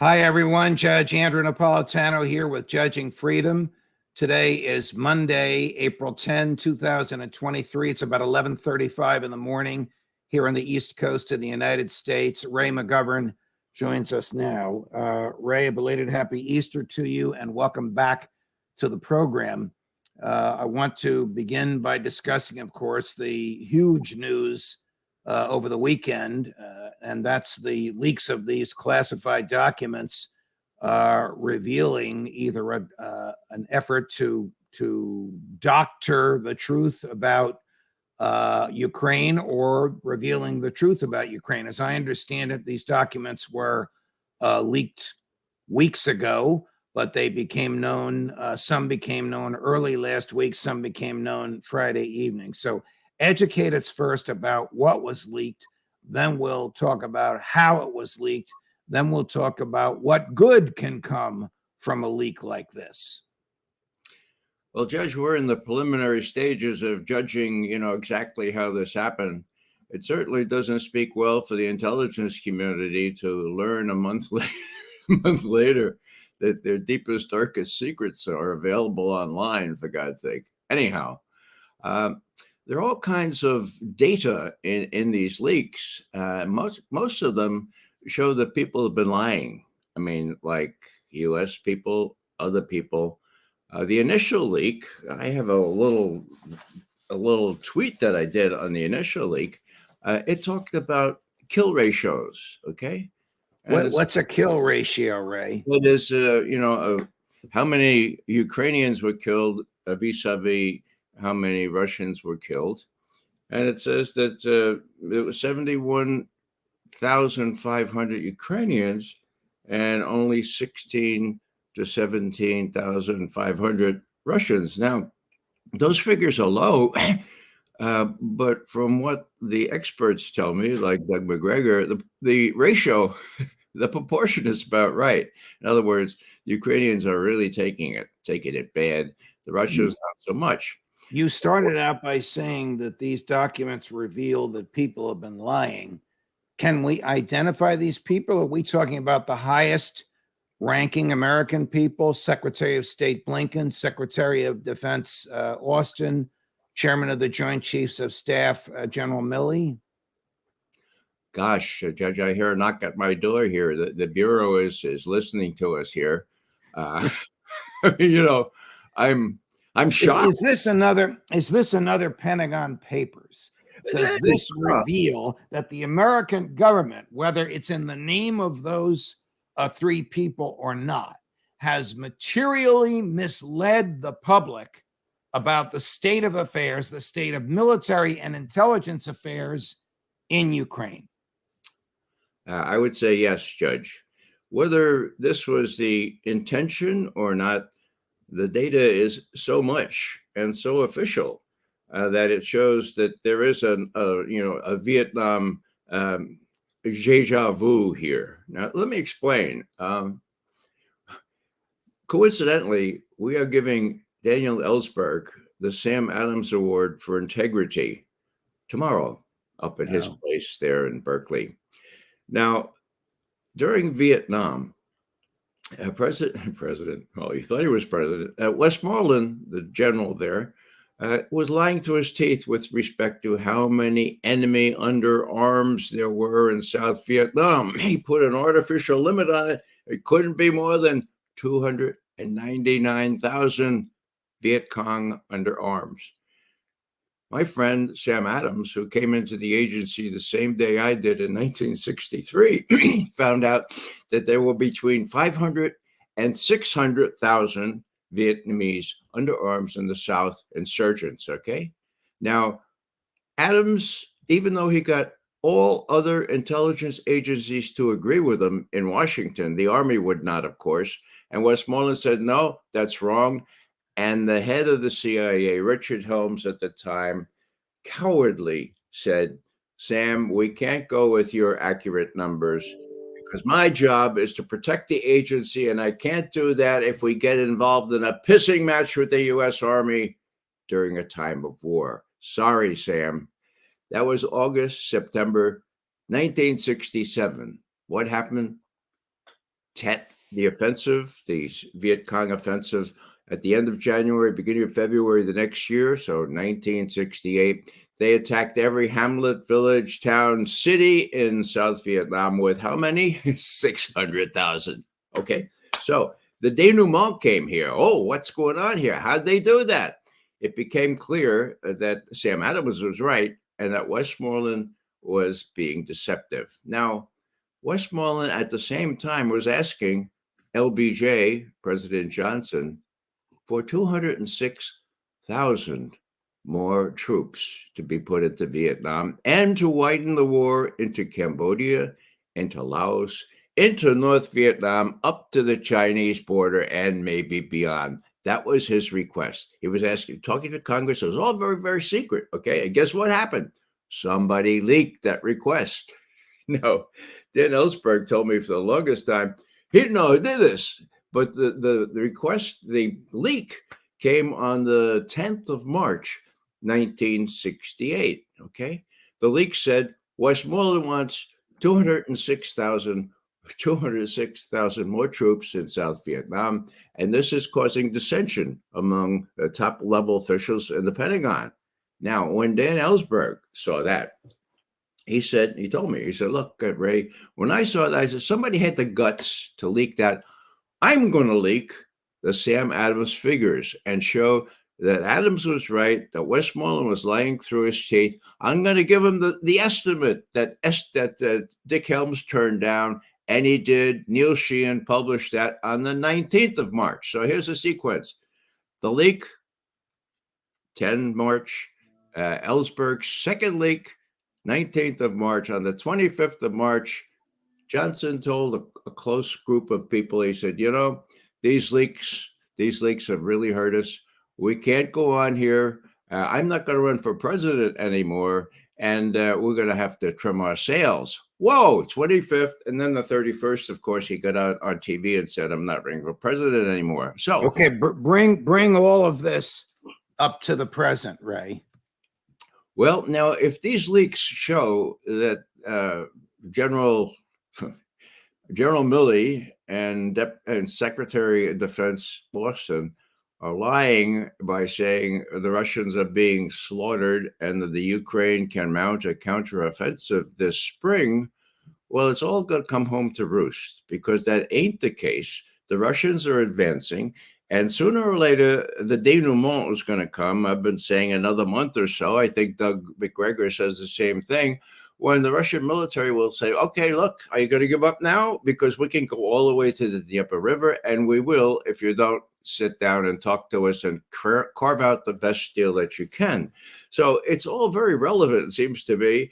Hi, everyone. Judge Andrew Napolitano here with Judging Freedom. Today is Monday, April 10, 2023. It's about 11:35 in the morning here on the East Coast of the United States. Ray McGovern joins us now. Ray, a belated happy Easter to you and welcome back to the program. I want to begin by discussing, of course, the huge news over the weekend, and that's the leaks of these classified documents revealing either an effort to doctor the truth about Ukraine or revealing the truth about Ukraine. As I understand it, these documents were leaked weeks ago, but they became known. Some became known early last week. Some became known Friday evening. So educate us first about what was leaked. Then we'll talk about how it was leaked. Then we'll talk about what good can come from a leak like this. Well, Judge, we're in the preliminary stages of judging, exactly how this happened. It certainly doesn't speak well for the intelligence community to learn a month later that their deepest, darkest secrets are available online, for God's sake. Anyhow, there are all kinds of data in these leaks. Most of them show that people have been lying. I mean, like U.S. people, other people. The initial leak, I have a little tweet that I did on the initial leak. It talked about kill ratios. Okay, What's a kill ratio, Ray? It is, how many Ukrainians were killed vis-a-vis how many Russians were killed, and it says that it was 71,500 Ukrainians and only 16 to 17,500 Russians. Now, those figures are low, but from what the experts tell me, like Doug McGregor, the ratio, the proportion is about right. In other words, Ukrainians are really taking it bad. The Russians not so much. You started out by saying that these documents reveal that people have been lying. Can we identify these people? Are we talking about the highest ranking American people, Secretary of State Blinken, Secretary of Defense Austin, Chairman of the Joint Chiefs of Staff, General Milley? Gosh, Judge, I hear a knock at my door here. The Bureau is listening to us here. I'm shocked. Is this another Pentagon Papers? Does this reveal that the American government, whether it's in the name of those three people or not, has materially misled the public about the state of affairs, the state of military and intelligence affairs in Ukraine? I would say yes, Judge. Whether this was the intention or not, the data is so much and so official that it shows that there is a Vietnam déjà vu here. Now, let me explain. Coincidentally, we are giving Daniel Ellsberg the Sam Adams Award for Integrity tomorrow up at his place there in Berkeley. Now, during Vietnam, President, well, he thought he was president, Westmoreland, the general there, was lying through his teeth with respect to how many enemy underarms there were in South Vietnam. He put an artificial limit on it. It couldn't be more than 299,000 Viet Cong underarms. My friend, Sam Adams, who came into the agency the same day I did in 1963, found out that there were between 500 and 600,000 Vietnamese underarms in the South insurgents, okay? Now, Adams, even though he got all other intelligence agencies to agree with him in Washington, the Army would not, of course, and Westmoreland said, no, that's wrong. And the head of the CIA, Richard Helms at the time, cowardly said, Sam, we can't go with your accurate numbers because my job is to protect the agency, and I can't do that if we get involved in a pissing match with the U.S. Army during a time of war. Sorry, Sam. That was September 1967. What happened? Tet, the offensive, the Viet Cong offensive, at the end of January, beginning of February the next year, so 1968, they attacked every hamlet, village, town, city in South Vietnam with how many? 600,000. Okay, so the denouement came here. Oh, what's going on here? How'd they do that? It became clear that Sam Adams was right and that Westmoreland was being deceptive. Now, Westmoreland at the same time was asking LBJ, President Johnson, for 206,000 more troops to be put into Vietnam and to widen the war into Cambodia, into Laos, into North Vietnam, up to the Chinese border, and maybe beyond. That was his request. He was asking, talking to Congress. It was all very, very secret. Okay. And guess what happened? Somebody leaked that request. No, Dan Ellsberg told me for the longest time he didn't know who did this, but the request, the leak came on the 10th of March, 1968. Okay, the leak said Westmoreland wants 206,000 more troops in South Vietnam, and this is causing dissension among the top level officials in the Pentagon. Now, when Dan Ellsberg saw that, he told me, he said, look, Ray, when I saw that, I said, somebody had the guts to leak that. I'm going to leak the Sam Adams figures and show that Adams was right, that Westmoreland was lying through his teeth. I'm going to give him the estimate that Dick Helms turned down, and he did. Neil Sheehan published that on the 19th of March. So here's the sequence. The leak, 10 March, Ellsberg's second leak, 19th of March. On the 25th of March, Johnson told a close group of people, he said, these leaks have really hurt us. We can't go on here. I'm not going to run for president anymore. And we're going to have to trim our sails. Whoa, 25th. And then the 31st, of course, he got out on TV and said, I'm not running for president anymore. So, okay, bring all of this up to the present, Ray. Well, now, if these leaks show that General Milley and Secretary of Defense Austin are lying by saying the Russians are being slaughtered and that the Ukraine can mount a counteroffensive this spring, well, it's all going to come home to roost because that ain't the case. The Russians are advancing. And sooner or later, the denouement is going to come. I've been saying another month or so. I think Doug McGregor says the same thing. When the Russian military will say, okay, look, are you going to give up now? Because we can go all the way to the Dnieper River, and we will if you don't sit down and talk to us and carve out the best deal that you can. So it's all very relevant, it seems to me.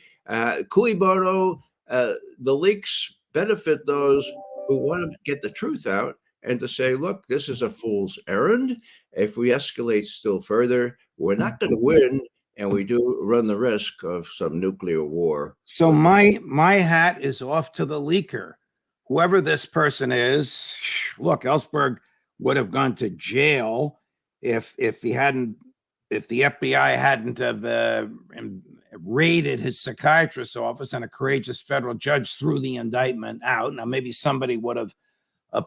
Cui bono, the leaks benefit those who want to get the truth out and to say, look, this is a fool's errand. If we escalate still further, we're not going to win, and we do run the risk of some nuclear war. So my hat is off to the leaker. Whoever this person is, look, Ellsberg would have gone to jail if the FBI hadn't have raided his psychiatrist's office and a courageous federal judge threw the indictment out. Now, maybe somebody would have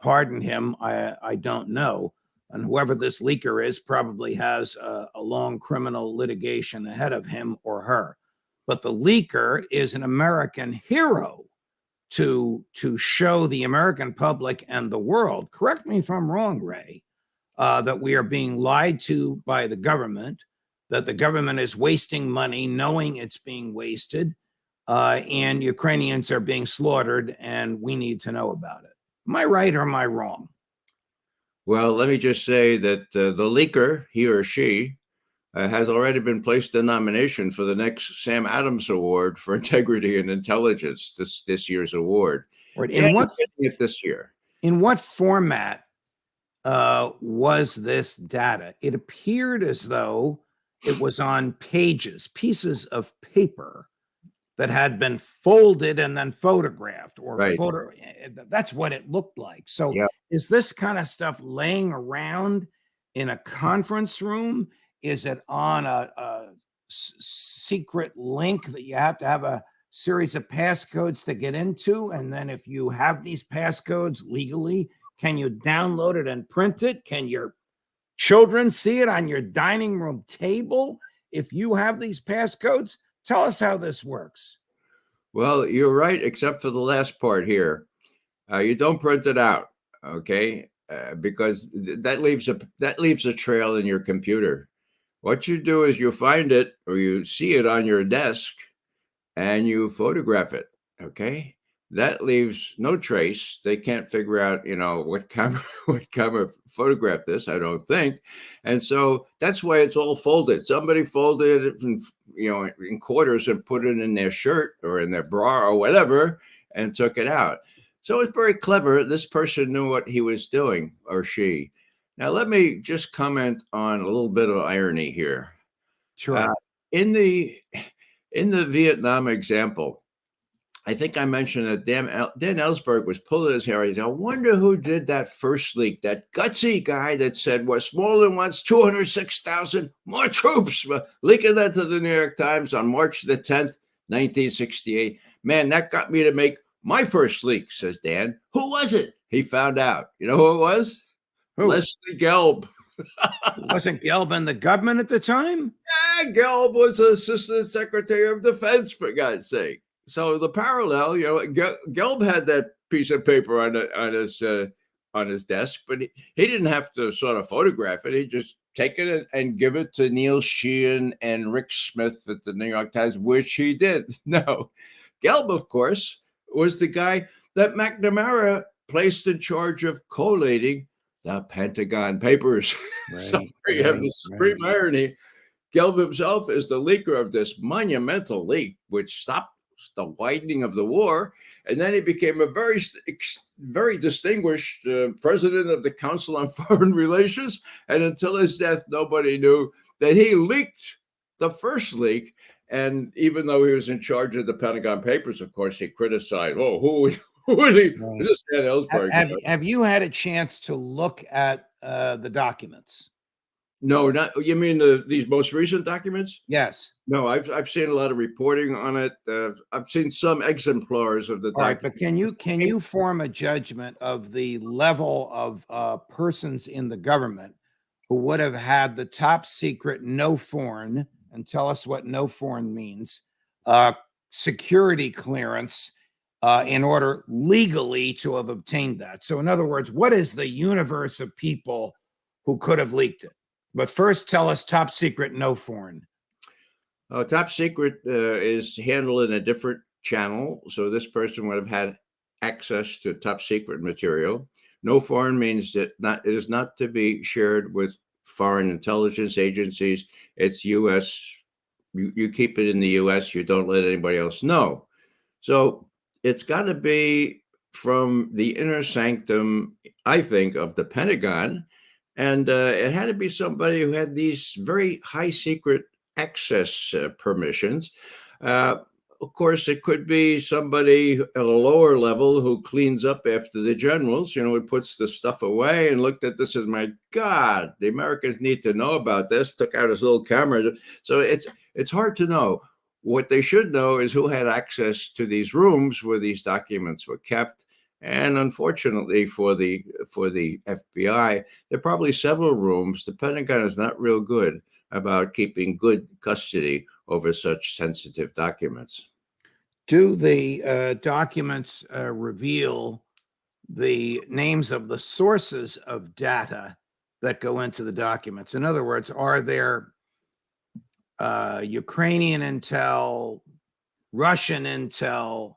pardoned him. I don't know. And whoever this leaker is probably has a long criminal litigation ahead of him or her. But the leaker is an American hero to show the American public and the world, correct me if I'm wrong, Ray, that we are being lied to by the government, that the government is wasting money knowing it's being wasted, and Ukrainians are being slaughtered, and we need to know about it. Am I right or am I wrong? Well, let me just say that the leaker, he or she, has already been placed in nomination for the next Sam Adams Award for Integrity and Intelligence, this year's award. Right. This year. In what format was this data? It appeared as though it was on pieces of paper that had been folded and then photographed, or right. That's what it looked like. So yeah. Is this kind of stuff laying around in a conference room? Is it on a secret link that you have to have a series of passcodes to get into? And then if you have these passcodes legally, can you download it and print it? Can your children see it on your dining room table if you have these passcodes? Tell us how this works. Well, you're right, except for the last part here. You don't print it out, okay? Because that leaves a trail in your computer. What you do is you find it or you see it on your desk and you photograph it, okay? That leaves no trace. They can't figure out, what camera photographed this, I don't think. And so that's why it's all folded. Somebody folded it in quarters and put it in their shirt or in their bra or whatever and took it out. So it's very clever. This person knew what he was doing, or she. Now, let me just comment on a little bit of irony here. Sure. In the Vietnam example, I think I mentioned that Dan Ellsberg was pulling his hair. He said, I wonder who did that first leak, that gutsy guy that said Westmoreland wants 206,000 more troops, leaking that to the New York Times on March the 10th, 1968. Man, that got me to make my first leak, says Dan. Who was it? He found out. You know who it was? Who? Leslie Gelb. Wasn't Gelb in the government at the time? Yeah, Gelb was Assistant Secretary of Defense, for God's sake. So the parallel, Gelb had that piece of paper on his desk, but he didn't have to sort of photograph it. He just take it and give it to Neil Sheehan and Rick Smith at the New York Times, which he did. No, Gelb, of course, was the guy that McNamara placed in charge of collating the Pentagon Papers. Right, So you have the supreme irony. Gelb himself is the leaker of this monumental leak, which stopped the widening of the war. And then he became a very, very distinguished president of the Council on Foreign Relations. And until his death, nobody knew that he leaked the first leak. And even though he was in charge of the Pentagon Papers, of course, he criticized, who would he? Right. This Dan Ellsberg. Have you had a chance to look at the documents? No, not you mean these most recent documents? Yes. No, I've seen a lot of reporting on it. I've seen some exemplars of the All right, document. but can you form a judgment of the level of persons in the government who would have had the top secret no foreign, and tell us what no foreign means, security clearance in order legally to have obtained that? So in other words, what is the universe of people who could have leaked it? But first, tell us top secret no foreign. Top secret is handled in a different channel. So this person would have had access to top secret material. No foreign means that it is not to be shared with foreign intelligence agencies. It's U.S. You keep it in the U.S. You don't let anybody else know. So it's got to be from the inner sanctum, I think, of the Pentagon. And it had to be somebody who had these very high secret access permissions. Of course, it could be somebody at a lower level who cleans up after the generals, who puts the stuff away and looked at this as, my God, the Americans need to know about this, took out his little camera. So it's hard to know. What they should know is who had access to these rooms where these documents were kept. And unfortunately for the FBI, there are probably several rooms. The Pentagon is not real good about keeping good custody over such sensitive documents. Do the documents reveal the names of the sources of data that go into the documents? In other words, are there Ukrainian intel, Russian intel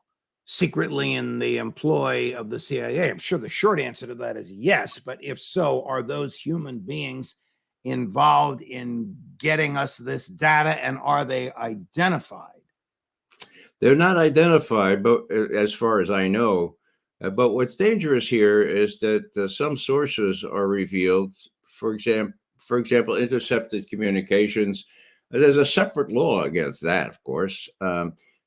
secretly in the employ of the CIA? I'm sure the short answer to that is yes, but if so, are those human beings involved in getting us this data, and are they identified? They're not identified, but as far as I know. But what's dangerous here is that some sources are revealed. For example, intercepted communications. There's a separate law against that, of course.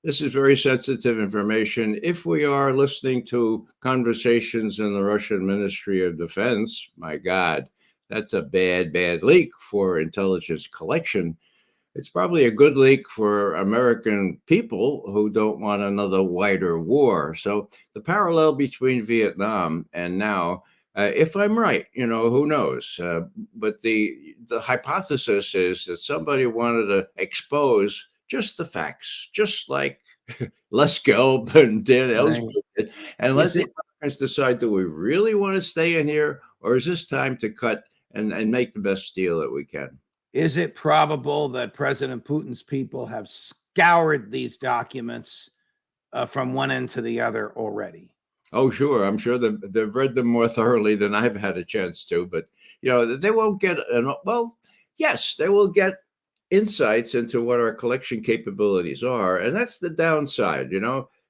This is very sensitive information. If we are listening to conversations in the Russian Ministry of Defense, my God, that's a bad leak for intelligence collection. it's probably a good leak for American people who don't want another wider war. So the parallel between Vietnam and now, if I'm right, who knows? But the hypothesis is that somebody wanted to expose just the facts, just like Les Gelb and Dan Right. Ellsberg did, and let Is the it Americans decide, do we really want to stay in here, or is this time to cut and make the best deal that we can? is it probable that President Putin's people have scoured these documents from one end to the other already? Oh, sure. I'm sure they've read them more thoroughly than I've had a chance to, but they won't get well, yes, they will get insights into what our collection capabilities are, and that's the downside.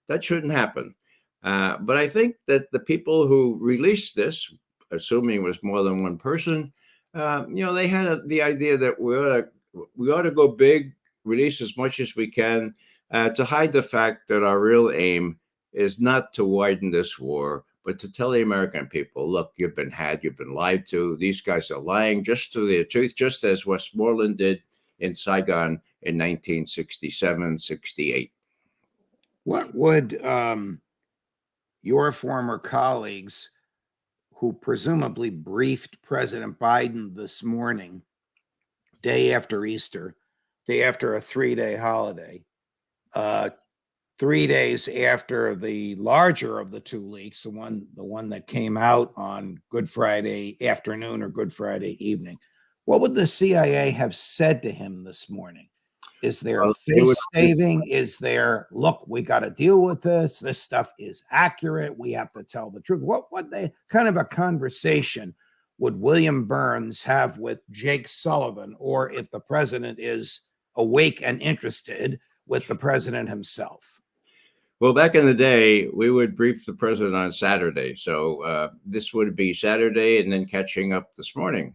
That shouldn't happen. But I think that the people who released this, assuming it was more than one person, they had the idea that we ought to go big, release as much as we can, to hide the fact that our real aim is not to widen this war, but to tell the American people, look, you've been lied to. These guys are lying just to the truth, just as Westmoreland did in Saigon in 1967, 68. What would your former colleagues, who presumably briefed President Biden this morning, day after Easter, day after a 3-day holiday, 3 days after the larger of the two leaks, the one that came out on Good Friday afternoon or Good Friday evening, what would the CIA have said to him this morning? Is there Well, face saving? Is there, look, we got to deal with this. This stuff is accurate. We have to tell the truth. What kind of a conversation would William Burns have with Jake Sullivan, or if the president is awake and interested, with the president himself? Well, back in the day, we would brief the president on Saturday. So this would be Saturday and then catching up this morning.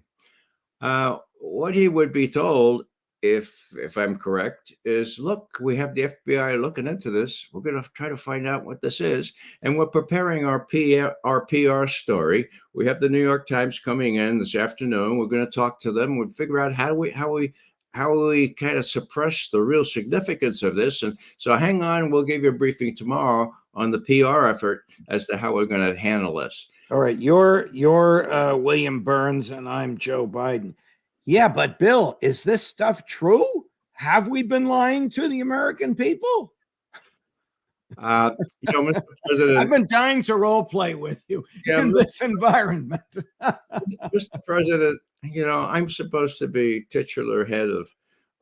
What he would be told, if I'm correct, is, look, we have the FBI looking into this. We're going to try to find out what this is, and we're preparing our PR story. We have the New York Times coming in this afternoon. We're going to talk to them. We'll figure out how we kind of suppress the real significance of this. And so hang on, we'll give you a briefing tomorrow on the PR effort as to how we're going to handle this. All right, you're William Burns and I'm Joe Biden. Yeah, but Bill, is this stuff true? Have we been lying to the American people? Mr. President, I've been dying to role play with you in this environment. Mr. President, I'm supposed to be titular head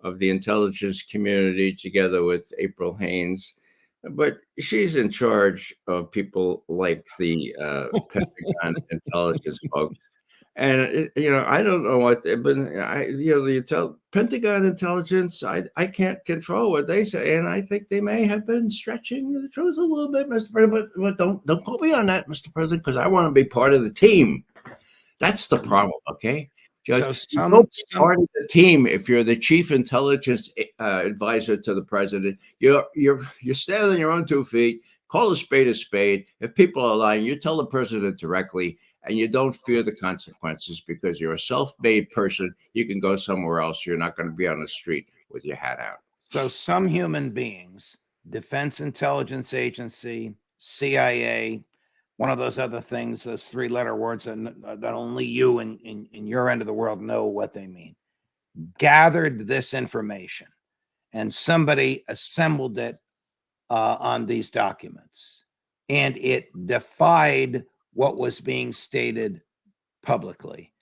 of the intelligence community together with April Haynes, but she's in charge of people like the Pentagon intelligence folks. And I don't know what, but the Pentagon intelligence, I can't control what they say, and I think they may have been stretching the truth a little bit, Mr. President. But don't quote me on that, Mr. President, because I want to be part of the team. That's the problem, okay? Judge, So you be part of the team if you're the chief intelligence advisor to the president. You stand on your own 2 feet. Call a spade a spade. If people are lying, you tell the president directly, and you don't fear the consequences because you're a self-made person. You can go somewhere else. You're not going to be on the street with your hat out. So some human beings, Defense Intelligence Agency, CIA, one of those other things, those 3-letter words that only you in your end of the world know what they mean, gathered this information, and somebody assembled it on these documents, and it defied what was being stated publicly.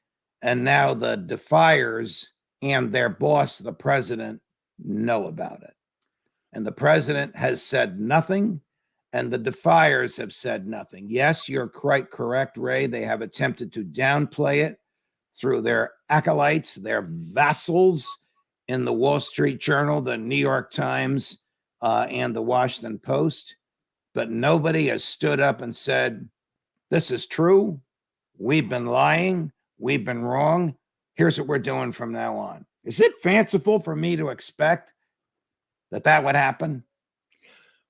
And now the defiers and their boss, the president, know about it. And the president has said nothing, and the defiers have said nothing. Yes, you're quite correct, Ray. They have attempted to downplay it through their acolytes, their vassals in the Wall Street Journal, the New York Times, and the Washington Post. But nobody has stood up and said, this is true. We've been lying. We've been wrong. Here's what we're doing from now on. Is it fanciful for me to expect that would happen?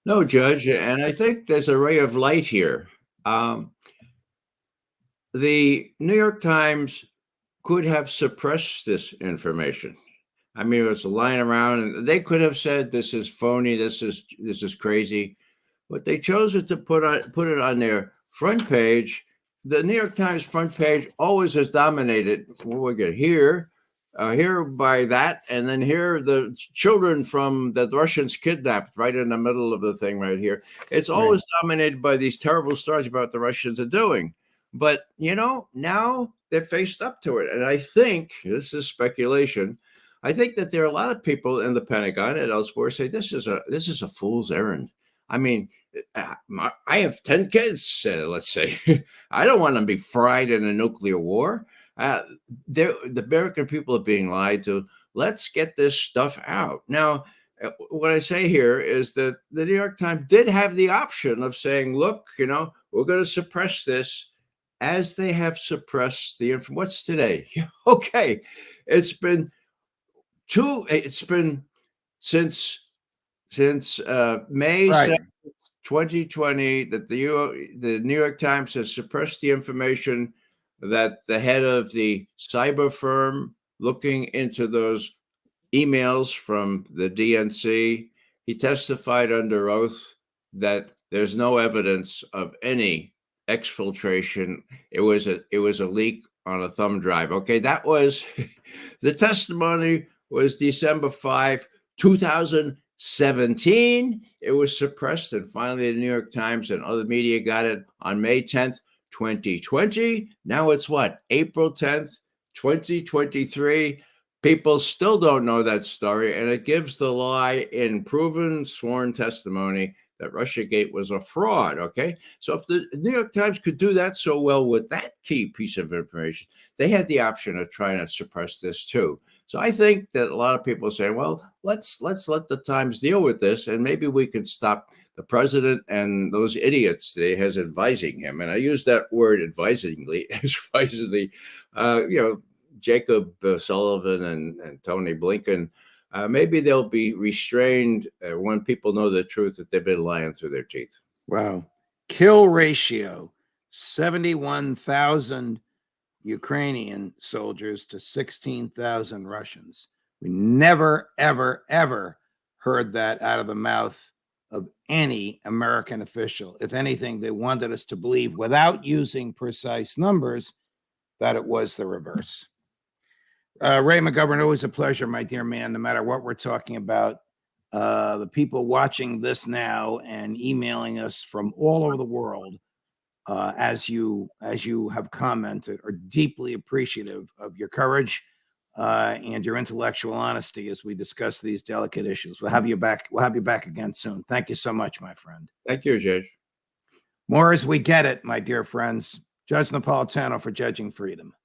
No, Judge, and I think there's a ray of light here. The New York Times could have suppressed this information. I mean, it was lying around, and they could have said, "This is phony. This is crazy," but they chose it to put it on their front page. The New York Times front page always has dominated. What we get here, here by that, and then here the children from the Russians kidnapped right in the middle of the thing right here. It's always dominated by these terrible stories about the Russians are doing. But now they're faced up to it, and I think this is speculation. I think that there are a lot of people in the Pentagon and elsewhere say this is a fool's errand. I mean, I have 10 kids, let's say. I don't want to be fried in a nuclear war. The American people are being lied to. Let's get this stuff out. Now, what I say here is that the New York Times did have the option of saying, look, we're going to suppress this, as they have suppressed the information. What's today? Okay. It's been since May Right. 7th, 2020, that the New York Times has suppressed the information that the head of the cyber firm looking into those emails from the DNC, he testified under oath that there's no evidence of any exfiltration. It was a leak on a thumb drive. Okay, that was the testimony was December 5, 2017. It was suppressed, and finally the New York Times and other media got it on May 10th, 2020. Now it's what? April 10th, 2023. People still don't know that story, and it gives the lie in proven sworn testimony that Russiagate was a fraud, okay? So if the New York Times could do that so well with that key piece of information, they had the option of trying to suppress this too. So I think that a lot of people are saying, well, let's let the Times deal with this, and maybe we can stop the president and those idiots that he has advising him. And I use that word advisingly, Jacob Sullivan and Tony Blinken. Maybe they'll be restrained when people know the truth that they've been lying through their teeth. Wow. Kill ratio, 71,000 Ukrainian soldiers to 16,000 Russians. We never, ever, ever heard that out of the mouth of any American official. If anything, they wanted us to believe, without using precise numbers, that it was the reverse. Ray McGovern, always a pleasure, my dear man, no matter what we're talking about. The people watching this now and emailing us from all over the world, as you have commented, are deeply appreciative of your courage and your intellectual honesty as we discuss these delicate issues. We'll have you back. We'll have you back again soon. Thank you so much, my friend. Thank you, Judge. More as we get it, my dear friends. Judge Napolitano for Judging Freedom.